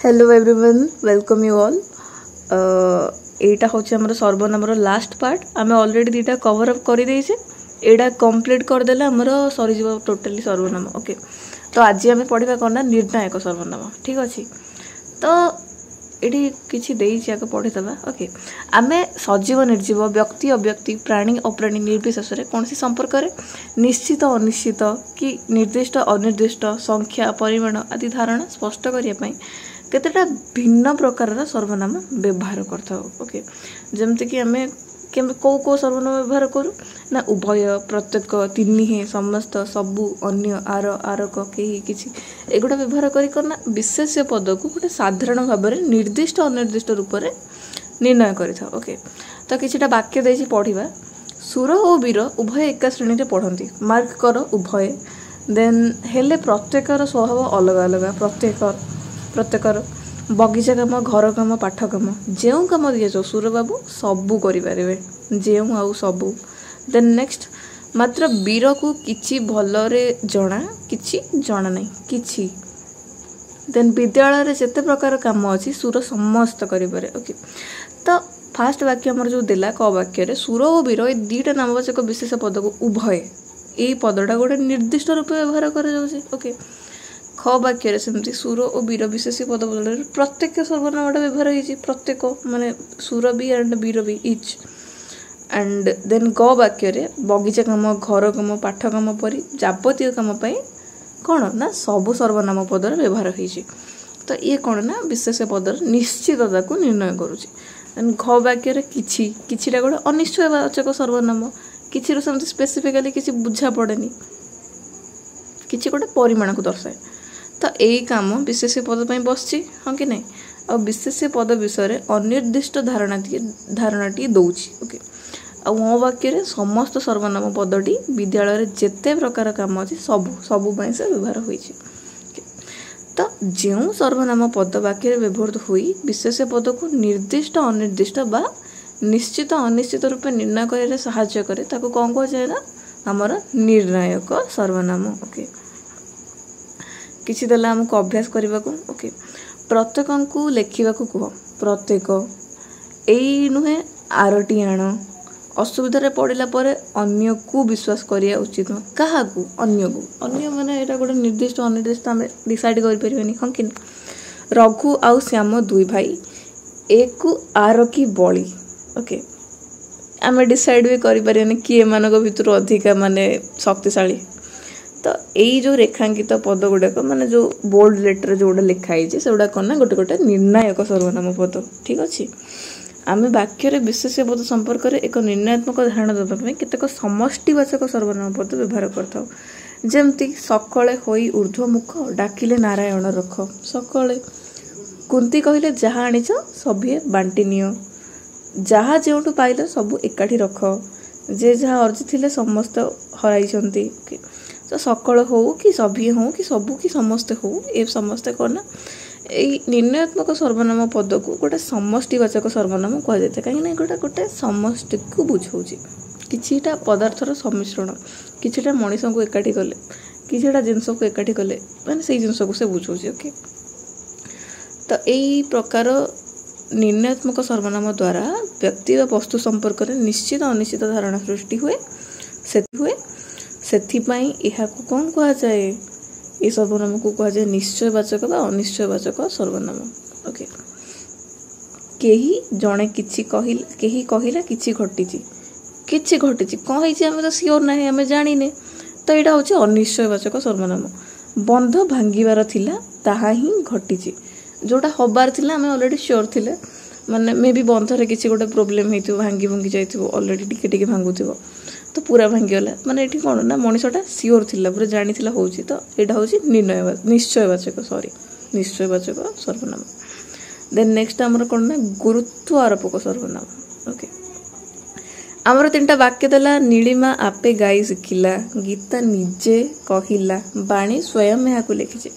Hello everyone welcome you all एटा हूँ आम सर्वनाम लास्ट पार्ट आम ऑलरेडी दीटा कवर अप कर देचे एटा कंप्लीट करदेले आमर सरीज टोटाली सर्वनाम ओके। तो आज आम पढ़ा कौन ना निर्णायक सर्वनाम ठीक अच्छे। तो ये किसी पढ़ीदे ओके। आम सजीव निर्जीव व्यक्ति अव्यक्ति प्राणी अप्राणी निर्विशेष कौन सी संपर्क निश्चित अनिश्चित कि निर्दिष्ट अनिर्दिष्ट संख्या परिमाण आदि धारणा स्पष्ट करने केतेटा भिन्न प्रकार सर्वनाम व्यवहार करता ओके। जमती कि आम कौ सर्वनाम व्यवहार करूँ ना उभय प्रत्येक तिनि समस्त सबु अन्य आर आरक कहीं किसी एगुड़ा व्यवहार करना विशेष्य पद को गोटे साधारण भाव में निर्दिष्ट अनिर्दिष्ट रूप में निर्णय करें ओके। तो किछिटा वाक्य देछि पढ़िबा। सुर और वीर उभय एका श्रेणी में पढ़ती मार्क कर उभय देन हेले प्रत्येकर स्वभाव अलग अलग प्रत्येकर बगीचा कम घर कम पाठ कम जो कम दिए सुर बाबू सबू करें जो आउ सबू। देन नेक्स्ट मात्र वीर को किछि भलरे जना किछि जना नहीं किछि। देन विद्यालय जेते प्रकार काम अच्छी सुर समस्त करें ओके। तो फास्ट वाक्य आमर जो देला क वाक्य सुर और वीर ये दुईटा नामवाचक विशेष पद को उभय यही पदटा गोटे निर्दिष्ट रूप व्यवहार कर ख वाक्य सेमती सुर और वीर विशेष पद बदल प्रत्येक सर्वनाम व्यवहार होती प्रत्येक माने सुर भी एंड वीर भी इच। एंड देन ग वाक्य बगीचा कम घर कम पाठ कम परी जावतीय कम कौन ना सबु सर्वनाम पदर व्यवहार होती। तो ये कौन ना विशेष पदर निश्चितता को निर्णय करुच्ची। घ वाक्य किछिटा गोटे अनिश्चयवाचक सर्वनाम किसी सेमती स्पेसिफिकाली किसी बुझा पड़ेनी किसी गोटे परिमाण को दर्शाए। तो यही काम विशेष पद पर बस हाँ कि नहीं और विशेष पद विषय अनिर्दिष्ट धारणाटी दौची ओके। आ वाक्य समस्त सर्वनाम पदटी विद्यालय जेते प्रकार काम अच्छी सबू से व्यवहार होती। तो जो सर्वनाम पद वाक्य व्यवहृत हुई विशेष पद को निर्दिष्ट अनिर्दिष्ट बा निश्चित अनिश्चित रूप निर्णय कर साहाय्य करे ताको कौन कह जाए ना आमर निर्णायक सर्वनाम ओके। किसी देला हमको अभ्यास करने को ओके। प्रत्येक को लेखा कह प्रत्येक यही नुहे आरटी आण असुविधा पड़ला अन्य को विश्वास करिया उचित क्या अन्य को अन्य माने एटा गोटे निर्दिष्ट अनिर्दिष्ट आम डिसाइड कर हाँ कि रघु आउ श्याम दुई भाई एक को आर की बली ओके। आम डिसाइड भी करें किए मान भर अधिका माने शक्तिशाली। तो यही जो रेखांकित पद गुड़ाक माने जो बोल्ड लेटर जो लिखाई से गुड़ा कौन ना गोटे गोटे निर्णायक सर्वनाम पद ठीक अच्छे। आम वाक्य विशेष पद संपर्क में एक निर्णयात्मक धारणा देवाई केतेक समष्टिवाचक सर्वनाम पद व्यवहार करता जमती सकले होई ऊर्ध्वमुख डाकिले नारायण रख सकले कुंती कहले जहाँ आनीच सभे बांटी नियो जहाँ जो पाइल सबू एकाठी रख जे जहाँ अर्जी थे समस्त हराई। तो सकल हो कि सभी हो कि सबू कि समस्ते हो ये समस्ते कौन यही निर्णयात्मक सर्वनाम पद को गोटे समष्टिवाचक सर्वनाम कह जाए कहीं गोटे गोटे समष्टि को बुझाऊँगी किछिटा पदार्थर सम्मिश्रण किछिटा मनीष को एकाठी कले किछिटा जिनस को एकाठी कले माने से जिनस को से बुझाऊँगी ओके। तो यही प्रकार निर्णयात्मक सर्वनाम द्वारा व्यक्ति व वस्तु संपर्क में निश्चित अनिश्चित धारणा सृष्टि हुए सेथिपाई यह कौन कह जाए ये सर्वनाम को कह जाए निश्चयवाचक बा अनिश्चयवाचक सर्वनाम ओके। केही जड़े किछि कहला किछि घटी कौन है आम तो सियोर ना आम जाने। तो यहाँ हूँ अनिश्चयवाचक सर्वनाम बंध भांगिबार थिला ताहा ही घटी जोटा हबार थिला आम ऑलरेडी श्योर थिले माने मे भी बंधरे किसी गोटे प्रोब्लेम होती भांगी भंगी जाइए ऑलरेडी टिके भांगुव तो पूरा भांगीगला माने ये कौन ना मनीषटा सियोर थिला पूरा जानी हो तो यहाँ हूँ निश्चयवाचक निश्चयवाचक सर्वनाम। देन नेक्स्ट आमर कौन ना गुरुत्व आरोपक सर्वनाम ओके। आमर तीनटा वाक्य देला नीलिमा आपे गाई शिखिला गीता निजे कहला बाणी स्वयं यहाँ लिखी।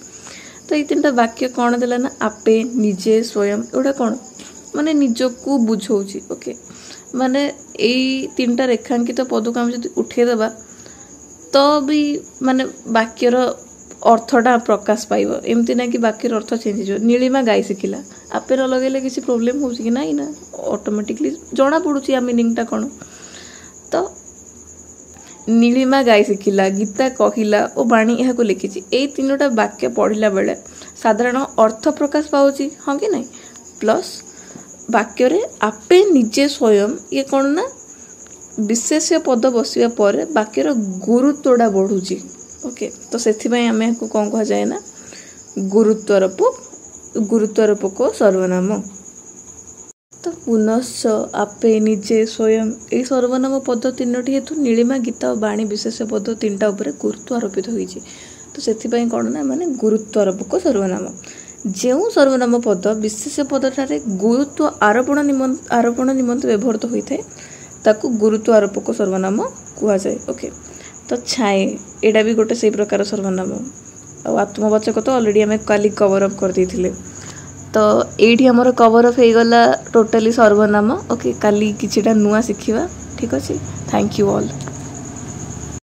तो ये तीनटा वाक्य कौन देला ना आपे निजे स्वयं एटा कौन माने निजको बुझाऊँगी ओके। माने यही तीनटा रेखांकित पद को आम जो उठेदेबा तो भी माने वाक्यर अर्थटा प्रकाश पाइब एमती ना कि बाकी अर्थ चेंज हो। नीलिमा गाई शिखिला आपे न लगेले किसी प्रोब्लेम हो कि नाई ना ऑटोमेटिकली जना पड़ुची या मीनिंगटा कौन। तो नीलिमा गाई शिखिला गीता कहला और बाणी यह लिखी यही तीनोटा वाक्य पढ़ला बेले साधारण अर्थ प्रकाश पाउची हाँ कि नहीं प्लस वाक्य रे आपे निजे स्वयं ये कौन ना विशेष्य पद बसवा पर वाक्यर गुरुत्वटा बढ़ुची। ओके तो से आम को कौन कह जाए ना गुरुत्वारोपक सर्वनाम। तो पुनश्च आपे निजे स्वयं ये सर्वनाम पद तीनोटी हेतु नीलिमा गीता और बाणी विशेष पद तीनटा उपर गुरुत्व आरोपित होगी। तो से कौन ना माने गुरुत्वारोपक सर्वनाम जो सर्वनाम पद विशेष पदटारे गुरुत्व आरोपण निमंत व्यवहृत होता है ताकू गुरुत्व आरोपक सर्वनाम कह जाए। ओके तो छाए एटा भी गोटे से प्रकार सर्वनाम और आत्मवाचक तो ऑलरेडी आम काली कवर अप कर देथिले। तो एठी हमर कवर अप हो गला टोटली सर्वनाम। ओके काली किछिटा नुआ शिखिबा ठीक अछि। Thank you all.